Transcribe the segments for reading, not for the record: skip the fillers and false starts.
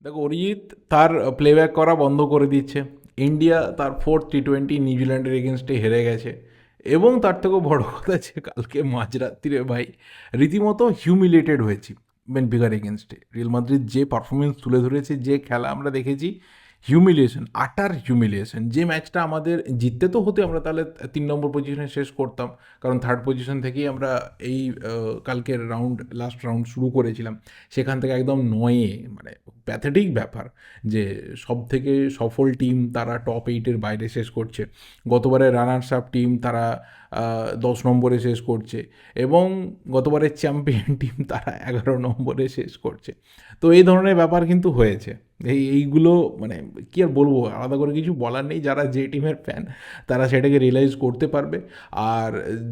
দেখো, অরিজিৎ তার প্লেব্যাক করা বন্ধ করে দিচ্ছে। ইন্ডিয়া তার ফোর্থ টি20 নিউজিল্যান্ডের এগেনস্টে হেরে গেছে। এবং তার থেকেও বড় কথা যে কালকে মাঝরাত্রিরে ভাই রীতিমতো হিউমিলেটেড হয়েছি বেনফিকার এগেনস্টে। রিয়াল মাদ্রিদ যে পারফরমেন্স তুলে ধরেছে, যে খেলা আমরা দেখেছি, হিউমিলিয়েশন, আটার হিউমিলিয়েশন। যে ম্যাচটা আমাদের জিততে তো হতে, আমরা তাহলে 3 নম্বর পজিশনে শেষ করতাম, কারণ থার্ড পজিশন থেকেই আমরা এই কালকের লাস্ট রাউন্ড শুরু করেছিলাম। সেখান থেকে একদম নয়ে, মানে প্যাথেটিক ব্যাপার যে সব থেকে সফল টিম তারা টপ 8-এর বাইরে শেষ করছে। গতবারের রানার্স আপ টিম তারা 10 নম্বরে শেষ করছে, এবং গতবারের চ্যাম্পিয়ন টিম তারা 11 নম্বরে শেষ করছে। তো এই ধরনের ব্যাপার কিন্তু হয়েছে। এইগুলো মানে কী আর বলবো, আলাদা করে কিছু বলার নেই। যারা যে টিমের ফ্যান তারা সেটাকে রিয়েলাইজ করতে পারবে। আর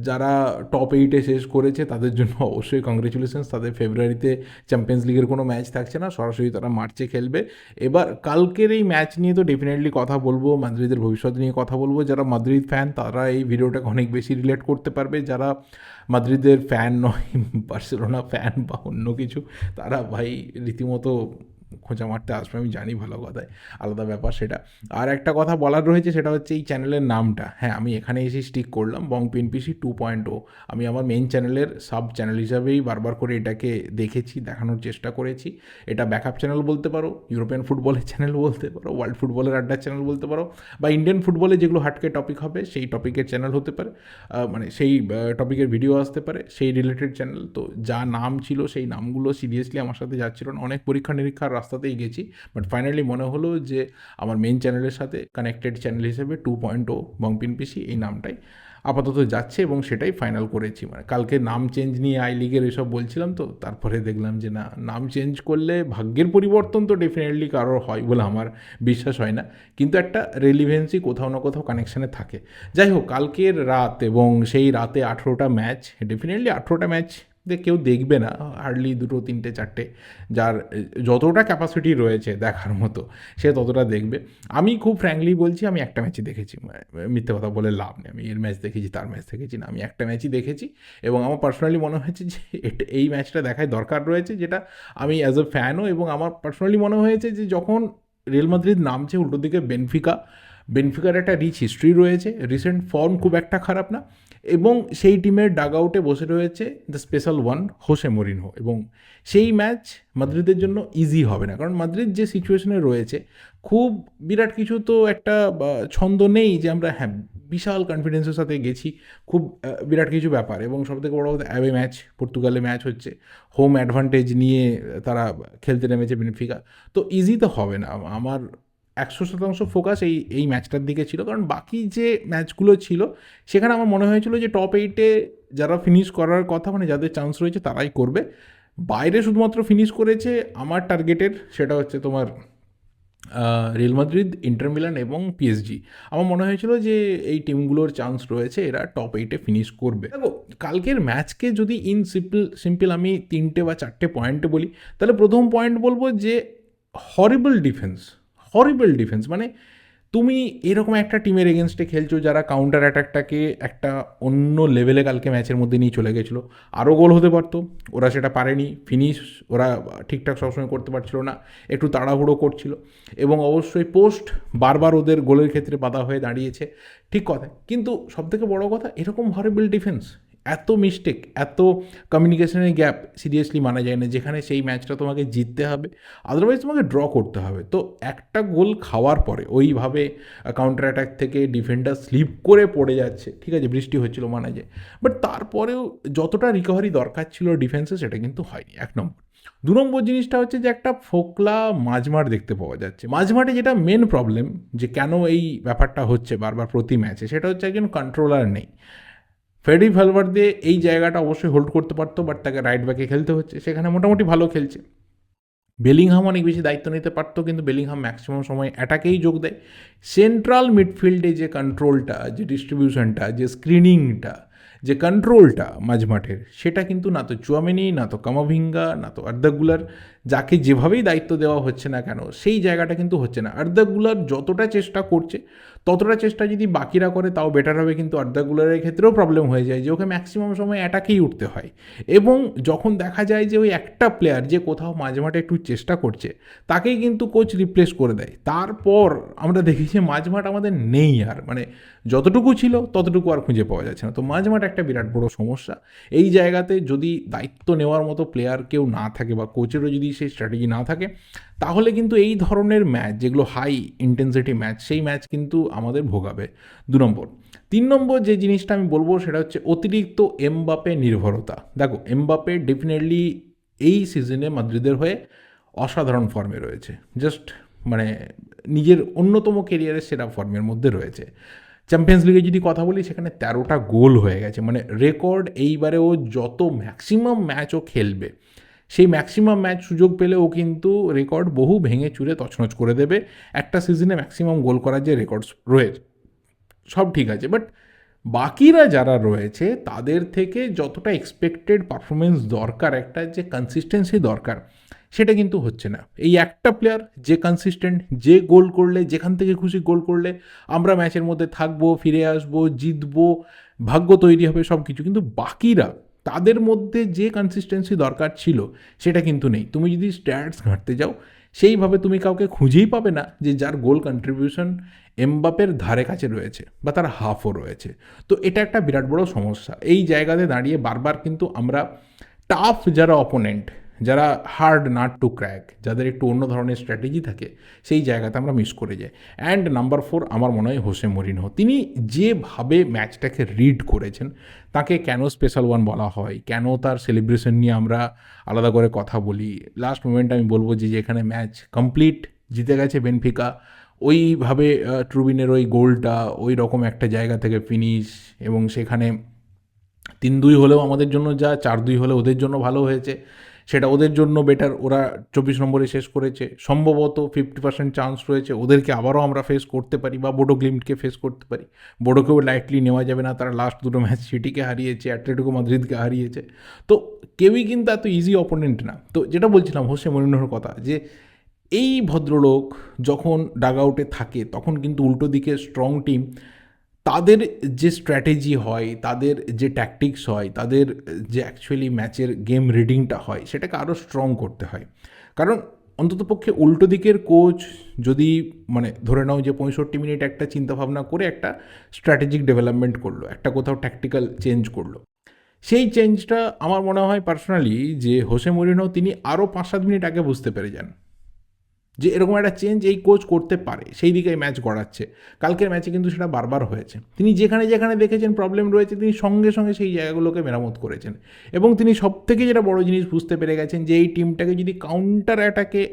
যারা টপ 8-এ শেষ করেছে তাদের জন্য অবশ্যই কংগ্রেচুলেশনস। তাদের ফেব্রুয়ারিতে চ্যাম্পিয়ন্স লিগের কোনো ম্যাচ থাকছে না, সরাসরি তারা মার্চে খেলবে। এবার কালকের এই ম্যাচ নিয়ে তো ডেফিনেটলি কথা বলবো, মাদ্রিদের ভবিষ্যৎ নিয়ে কথা বলবো। যারা মাদ্রিদ ফ্যান তারা এই ভিডিওটাকে অনেক বেশি রিলেট করতে পারবে। যারা মাদ্রিদের ফ্যান নয়, বার্সেলোনা ফ্যান বা অন্য কিছু, তারা ভাই রীতিমতো খোঁচা মারতে আসবে, আমি জানি, ভালো কথায়, আলাদা ব্যাপার সেটা। আর একটা কথা বলার রয়েছে, সেটা হচ্ছে এই চ্যানেলের নামটা। হ্যাঁ, আমি এখানে এসে স্টিক করলাম বং পিএনপিসি 2.0। আমি আমার মেন চ্যানেলের সাব চ্যানেল হিসাবেই বারবার করে এটাকে দেখেছি, দেখানোর চেষ্টা করেছি। এটা ব্যাকআপ চ্যানেল বলতে পারো, ইউরোপিয়ান ফুটবলের চ্যানেল বলতে পারো, ওয়ার্ল্ড ফুটবলের আড্ডার চ্যানেল বলতে পারো, বা ইন্ডিয়ান ফুটবলে যেগুলো হাটকে টপিক হবে সেই টপিকের চ্যানেল হতে পারে। মানে সেই টপিকের ভিডিও আসতে পারে, সেই রিলেটেড চ্যানেল। তো যা নাম ছিল সেই নামগুলো সিরিয়াসলি আমার সাথে যাচ্ছিল না, অনেক পরীক্ষা নিরীক্ষার রাস্তাতেই গেছি। বাট ফাইনালি মনে হলো যে আমার মেন চ্যানেলের সাথে কানেক্টেড চ্যানেল হিসেবে 2.0 বং পিএনপিসি এই নামটাই আপাতত যাচ্ছে, এবং সেটাই ফাইনাল করেছি। মানে কালকে নাম চেঞ্জ নিয়ে আই লিগের এসব বলছিলাম, তো তারপরে দেখলাম যে না, নাম চেঞ্জ করলে ভাগ্যের পরিবর্তন তো ডেফিনেটলি কারোর হয় বলে আমার বিশ্বাস হয় না, কিন্তু একটা রেলিভেন্সি কোথাও না কোথাও কানেকশানে থাকে। যাই হোক, কালকের রাত এবং সেই রাতে 18টা ম্যাচ, ডেফিনেটলি 18টা ম্যাচ কেউ দেখবে না, হার্ডলি 2-3-4টে, যার যতটা ক্যাপাসিটি রয়েছে দেখার মতো সে ততটা দেখবে। আমি খুব ফ্র্যাঙ্কলি বলছি, আমি একটা ম্যাচই দেখেছি, মিথ্যে কথা বলে লাভ নেই। আমি এর ম্যাচ দেখেছি, তার ম্যাচ দেখেছি না, আমি একটা ম্যাচই দেখেছি। এবং আমার পার্সোনালি মনে হয়েছে যে এই ম্যাচটা দেখায় দরকার রয়েছে, যেটা আমি অ্যাজ এ ফ্যানও, এবং আমার পার্সোনালি মনে হয়েছে যে যখন রিয়াল মাদ্রিদ নামছে, উল্টো দিকে বেনফিকার একটা রিচ হিস্ট্রি রয়েছে, রিসেন্ট ফর্ম খুব একটা খারাপ না, এবং সেই টিমের ডাগ আউটে বসে রয়েছে the special one, Jose Mourinho. এবং সেই ম্যাচ মাদ্রিদের জন্য ইজি হবে না, কারণ মাদ্রিদ যে সিচুয়েশনে রয়েছে, খুব বিরাট কিছু তো একটা ছন্দ নেই যে আমরা হ্যাঁ বিশাল কনফিডেন্সের সাথে গেছি, খুব বিরাট কিছু ব্যাপার। এবং সবথেকে বড় কথা, অ্যাওয়ে ম্যাচ, পর্তুগালে ম্যাচ হচ্ছে, হোম অ্যাডভান্টেজ নিয়ে তারা খেলতে নেমেছে বেনফিকা। তো ইজি তো হবে না। আমার 100% ফোকাস এই এই ম্যাচটার দিকে ছিল, কারণ বাকি যে ম্যাচগুলো ছিল সেখানে আমার মনে হয়েছিল যে টপ 8-এ যারা ফিনিশ করার কথা, মানে যাদের চান্স রয়েছে তারাই করবে। বাইরে শুধুমাত্র ফিনিশ করেছে আমার টার্গেটের, সেটা হচ্ছে তোমার রিয়াল মাদ্রিদ, ইন্টার মিলান এবং পিএসজি। আমার মনে হয়েছিল যে এই টিমগুলোর চান্স রয়েছে, এরা টপ 8-এ ফিনিশ করবে। দেখো, কালকের ম্যাচকে যদি সিম্পল আমি 3টে বা 4টে পয়েন্টে বলি, তাহলে প্রথম পয়েন্ট বলবো যে হরিবল ডিফেন্স। মানে তুমি এরকম একটা টিমের এগেনস্টে খেলছো যারা কাউন্টার অ্যাটাকটাকে একটা অন্য লেভেলে কালকে ম্যাচের মধ্যে নিয়ে চলে গেছিলো। আরও গোল হতে পারতো, ওরা সেটা পারেনি। ফিনিশ ওরা ঠিকঠাক সবসময় করতে পারছিল না, একটু তাড়াহুড়ো করছিল, এবং অবশ্যই পোস্ট বারবার ওদের গোলের ক্ষেত্রে বাধা হয়ে দাঁড়িয়েছে, ঠিক কথা। কিন্তু সবথেকে বড় কথা, এরকম হরিবল ডিফেন্স, এত মিস্টেক, এত কমিউনিকেশনের গ্যাপ সিরিয়াসলি মানা যায় না, যেখানে সেই ম্যাচটা তোমাকে জিততে হবে, আদারওয়াইজ তোমাকে ড্র করতে হবে। তো একটা গোল খাওয়ার পরে ওইভাবে কাউন্টার অ্যাটাক থেকে ডিফেন্ডার স্লিপ করে পড়ে যাচ্ছে, ঠিক আছে, বৃষ্টি হচ্ছিল মানা যায়, বাট তারপরেও যতটা রিকভারি দরকার ছিল ডিফেন্সে সেটা কিন্তু হয়নি, 1 নম্বর। 2 নম্বর জিনিসটা হচ্ছে যে একটা ফোকলা মাঝমাঠ দেখতে পাওয়া যাচ্ছে। মাঝমাঠে যেটা মেন প্রবলেম, যে কেন এই ব্যাপারটা হচ্ছে বারবার প্রতি ম্যাচে, সেটা হচ্ছে একজন কন্ট্রোলার নেই। ফেডি ভ্যালভার্দে এই জায়গাটা অবশ্যই হোল্ড করতে পারতো, বাট তাকে রাইট ব্যাকে খেলতে হচ্ছে, সেখানে মোটামুটি ভালো খেলছে। বেলিংহাম অনেক বেশি দায়িত্ব নিতে পারতো, কিন্তু বেলিংহাম ম্যাক্সিমাম সময় অ্যাটাকেই যোগ দেয়। সেন্ট্রাল মিডফিল্ডে যে কন্ট্রোলটা, যে ডিস্ট্রিবিউশনটা, যে স্ক্রিনিংটা, যে কন্ট্রোলটা মাঝমাঠের, সেটা কিন্তু না তো চুয়ামেনি, না তো কামাভিঙ্গা, না তো আর্দাগুলার, যাকে যেভাবেই দায়িত্ব দেওয়া হচ্ছে না কেন সেই জায়গাটা কিন্তু হচ্ছে না। আর্দাগুলার যতটা চেষ্টা করছে ততটা চেষ্টা যদি বাকিরা করে তাও বেটার হবে, কিন্তু আর্দা গুলারের ক্ষেত্রেও প্রবলেম হয়ে যায় যে ওকে ম্যাক্সিমাম সময় অ্যাটাকেই উঠতে হয়। এবং যখন দেখা যায় যে ওই একটা প্লেয়ার যে কোথাও মাঝে মাঠে একটু চেষ্টা করছে তাকেই কিন্তু কোচ রিপ্লেস করে দেয়, তারপর আমরা দেখি যে মাঝমাঠ আমাদের নেই আর, মানে যতটুকু ছিল ততটুকু আর খুঁজে পাওয়া যাচ্ছে না। তো মাঝমাঠ একটা বিরাট বড় সমস্যা। এই জায়গাতে যদি দায়িত্ব নেওয়ার মতো প্লেয়ার কেউ না থাকে বা কোচেরও যদি সেই স্ট্র্যাটেজি না থাকে, তাহলে কিন্তু এই ধরনের ম্যাচ যেগুলো হাই ইন্টেন্সিটি ম্যাচ, সেই ম্যাচ কিন্তু আমাদের ভোগাবে। 2 নম্বর। 3 নম্বর যে জিনিসটা আমি বলবো সেটা হচ্ছে অতিরিক্ত এমবাপে নির্ভরতা। দেখো, এমবাপে ডেফিনেটলি এই সিজনে মাদ্রিদের হয়ে অসাধারণ ফর্মে রয়েছে, জাস্ট মানে নিজের অন্যতম কেরিয়ারের সেরা ফর্মের মধ্যে রয়েছে। চ্যাম্পিয়ন্স লিগে যদি কথা বলি, সেখানে 13টা গোল হয়ে গেছে, মানে রেকর্ড। এইবারে ও যত ম্যাক্সিমাম ম্যাচ ও খেলবে, সেই ম্যাক্সিমাম ম্যাচ সুযোগ পেলে ও কিন্তু রেকর্ড বহু ভেঙে চুরে তছনছ করে দেবে। একটা সিজনে ম্যাক্সিমাম গোল করার যে রেকর্ডস রয়েছে সব ঠিক আছে, বাট বাকিরা যারা রয়েছে তাদের থেকে যতটা এক্সপেক্টেড পারফরমেন্স দরকার, একটা যে কনসিস্টেন্সি দরকার, সেটা কিন্তু হচ্ছে না। এই একটা প্লেয়ার যে কনসিস্টেন্ট, যে গোল করলে যেখান থেকে খুশি গোল করলে আমরা ম্যাচের মধ্যে থাকবো, ফিরে আসবো, জিতবো, ভাগ্য তৈরি হবে সব কিছু, কিন্তু বাকিরা তাদের মধ্যে যে কনসিস্টেন্সি দরকার ছিল সেটা কিন্তু নেই। তুমি যদি স্ট্যাটস ঘাঁটতে যাও, সেইভাবে তুমি কাউকে খুঁজেই পাবে না যে যার গোল কন্ট্রিবিউশন এমবাপের ধারে কাছে রয়েছে বা তার হাফও রয়েছে। তো এটা একটা বিরাট বড় সমস্যা। এই জায়গাতে দাঁড়িয়ে বারবার কিন্তু আমরা টাফ যারা অপোনেন্ট, যারা হার্ড নাট টু ক্র্যাক, যাদের একটু অন্য ধরনের স্ট্র্যাটেজি থাকে, সেই জায়গাতে আমরা মিস করে যাই। অ্যান্ড নাম্বার 4 আমার মনে হয় হোসে মরিনহো। তিনি যেভাবে ম্যাচটাকে রিড করেছেন, তাকে কেন স্পেশাল ওয়ান বলা হয়, কেন তার সেলিব্রেশন নিয়ে আমরা আলাদা করে কথা বলি, লাস্ট মোমেন্ট আমি বলবো যে যেখানে ম্যাচ কমপ্লিট জিতে গেছে বেনফিকা, ওইভাবে ট্রুবিনের ওই গোলটা ওই রকম একটা জায়গা থেকে ফিনিশ, এবং সেখানে 3-2 হলেও আমাদের জন্য যা, 4-2 হলে ওদের জন্য ভালো হয়েছে, সেটা ওদের জন্য বেটার। ওরা 24 নম্বরে শেষ করেছে, সম্ভবত 50% চান্স রয়েছে ওদেরকে আবারও আমরা ফেস করতে পারি বা বোডো গ্লিম্টকে ফেস করতে পারি। বোডোকেও লাইটলি নেওয়া যাবে না, তারা লাস্ট দুটো ম্যাচ সিটিকে হারিয়েছে, অ্যাটলেটিকো মাদ্রিদকে হারিয়েছে। তো কেউই কিন্তু এত ইজি অপোনেন্ট না। তো যেটা বলছিলাম হোসে মরিনহোর কথা, যে এই ভদ্রলোক যখন ডাগ আউটে থাকে তখন কিন্তু উল্টো দিকে স্ট্রং টিম, তাদের যে স্ট্র্যাটেজি হয়, তাদের যে ট্যাকটিক্স হয়, তাদের যে অ্যাকচুয়ালি ম্যাচের গেম রিডিংটা হয়, সেটাকে আরও স্ট্রং করতে হয়। কারণ অন্ততপক্ষে উল্টো দিকের কোচ যদি, মানে ধরে নাও যে 65 মিনিট একটা চিন্তাভাবনা করে একটা স্ট্র্যাটেজিক ডেভেলপমেন্ট করলো, একটা কোথাও ট্যাকটিক্যাল চেঞ্জ করলো, সেই চেঞ্জটা আমার মনে হয় পার্সোনালি যে হোসে মরিনহো তিনি আরও 5-7 মিনিট আগে বুঝতে পেরে যান যে এরকম একটা চেঞ্জ এই কোচ করতে পারে, সেই দিকে ম্যাচ গড়াচ্ছে। কালকের ম্যাচে কিন্তু সেটা বারবার হয়েছে। তিনি যেখানে যেখানে দেখেছেন প্রবলেম রয়েছে, তিনি সঙ্গে সঙ্গে সেই জায়গাগুলোকে মেরামত করেছেন। এবং তিনি সবথেকে যেটা বড় জিনিস বুঝতে পেরে গেছেন যে এই টিমটাকে যদি কাউন্টার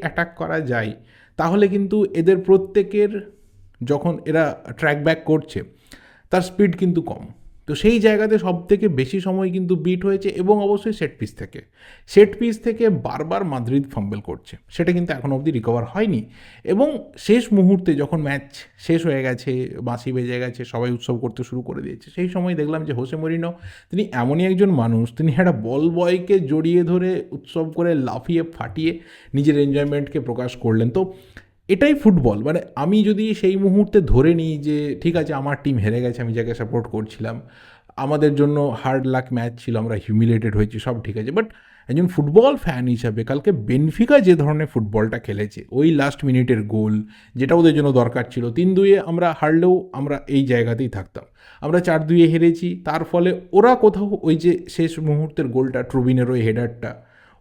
অ্যাটাক করা যায়, তাহলে কিন্তু এদের প্রত্যেকের, যখন এরা ট্র্যাক ব্যাক করছে, তার স্পিড কিন্তু কম। তো সেই জায়গাতে সবথেকে বেশি সময় কিন্তু বিট হয়েছে, এবং অবশ্যই সেট পিস থেকে বারবার মাদ্রিদ ফাম্বেল করছে, সেটা কিন্তু এখনও অবধি রিকভার হয়নি। এবং শেষ মুহূর্তে যখন ম্যাচ শেষ হয়ে গেছে, বাঁশি বেজে গেছে, সবাই উৎসব করতে শুরু করে দিয়েছে, সেই সময় দেখলাম যে হোসে মরিনহো তিনি এমনই একজন মানুষ, তিনি একটা বল বয়কে জড়িয়ে ধরে উৎসব করে লাফিয়ে ফাটিয়ে নিজের এনজয়মেন্টকে প্রকাশ করলেন। তো এটাই ফুটবল। মানে আমি যদি সেই মুহূর্তে ধরে নিই যে ঠিক আছে আমার টিম হেরে গেছে, আমি যাকে সাপোর্ট করছিলাম, আমাদের জন্য হার্ড লাক ম্যাচ ছিল, আমরা হিউমিলেটেড হয়েছি, সব ঠিক আছে, বাট একজন ফুটবল ফ্যান হিসাবে কালকে বেনফিকা যে ধরনের ফুটবলটা খেলেছে, ওই লাস্ট মিনিটের গোল যেটা ওদের জন্য দরকার ছিল, 3-2 আমরা হারলেও আমরা এই জায়গাতেই থাকতাম, আমরা 4-2 হেরেছি, তার ফলে ওরা কোথাও ওই যে শেষ মুহূর্তের গোলটা, ট্রুবিনের ওই হেডারটা,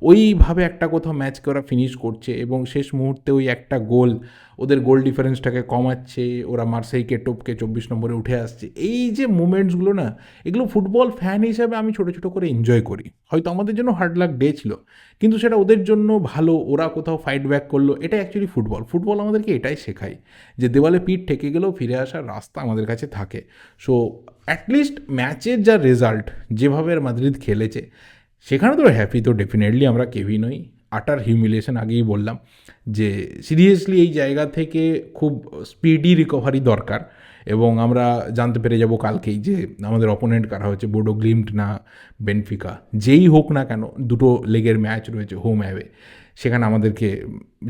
ওইভাবে একটা কোথাও ম্যাচকে ওরা ফিনিশ করছে, এবং শেষ মুহূর্তে ওই একটা গোল ওদের গোল ডিফারেন্সটাকে কমাচ্ছে, ওরা মার্সেইকে টপকে 24 নম্বরে উঠে আসছে। এই যে মুমেন্টসগুলো না, এগুলো ফুটবল ফ্যান হিসাবে আমি ছোটো ছোটো করে এনজয় করি। হয়তো আমাদের জন্য হার্ড লাক ডে ছিল, কিন্তু সেটা ওদের জন্য ভালো, ওরা কোথাও ফাইট ব্যাক করলো, এটা অ্যাকচুয়ালি ফুটবল আমাদেরকে এটাই শেখায় যে দেওয়ালে পিঠ ঠেকে গেলেও ফিরে আসার রাস্তা আমাদের কাছে থাকে। সো অ্যাটলিস্ট ম্যাচের যা রেজাল্ট, যেভাবে মাদ্রিদ খেলেছে, সেখানে তো হ্যাপি তো ডেফিনেটলি আমরা কেউই নই। আটার হিউমিলিয়েশন, আগেই বললাম যে সিরিয়াসলি এই জায়গা থেকে খুব স্পিডি রিকভারি দরকার। এবং আমরা জানতে পেরে যাব কালকেই যে আমাদের অপোনেন্ট কারা হচ্ছে, বোডো গ্লিম্ট না বেনফিকা, যেই হোক না কেন, দুটো লেগের ম্যাচ রয়েছে হোম অ্যাওয়ে, সেখানে আমাদেরকে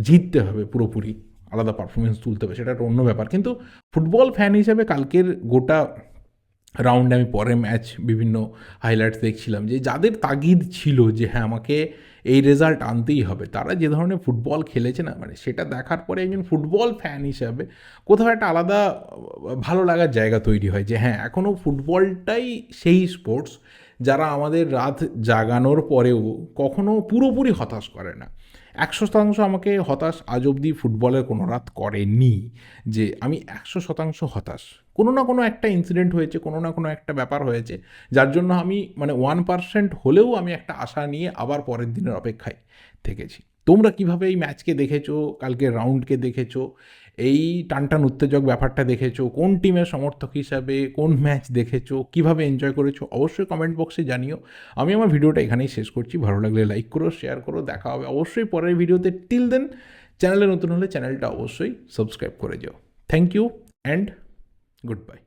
জিততে হবে পুরোপুরি। আলাদা পারফরমেন্স তুলতে হবে, সেটা একটা অন্য ব্যাপার। কিন্তু ফুটবল ফ্যান হিসেবে কালকের গোটা রাউন্ডে আমি পরে ম্যাচ বিভিন্ন হাইলাইটস দেখছিলাম, যে যাদের তাগিদ ছিল যে হ্যাঁ আমাকে এই রেজাল্ট আনতেই হবে, তারা যে ধরনের ফুটবল খেলেছে না, মানে সেটা দেখার পরে একজন ফুটবল ফ্যান হিসাবে কোথাও একটা আলাদা ভালো লাগার জায়গা তৈরি হয়, যে হ্যাঁ এখনও ফুটবলটাই সেই স্পোর্টস যারা আমাদের রাত জাগানোর পরেও কখনো পুরোপুরি হতাশ করে না। 100% আমাকে হতাশ আজ অবধি ফুটবলের কোনো রাত করেনি, যে আমি 100% হতাশ। কোনো না কোনো একটা ইনসিডেন্ট হয়েছে, কোনো না কোনো একটা ব্যাপার হয়েছে, যার জন্য আমি মানে 1% হলেও আমি একটা আশা নিয়ে আবার পরের দিনের অপেক্ষায় থেকেছি। তোমরা কিভাবে এই ম্যাচকে দেখেছো, কালকের রাউন্ডকে দেখেছো, এই টানটান উত্তেজক ব্যাপারটা দেখেছো, কোন টিমের সমর্থক হিসাবে কোন ম্যাচ দেখেছো, কিভাবে এনজয় করেছো, অবশ্যই কমেন্ট বক্সে জানিও। আমি আমার ভিডিওটা এখানেই শেষ করছি। ভালো লাগলে লাইক করো, শেয়ার করো, দেখা হবে অবশ্যই পরের ভিডিওতে। টিল দেন, চ্যানেলে নতুন হলে চ্যানেলটা অবশ্যই সাবস্ক্রাইব করে যাও। Thank you and good bye.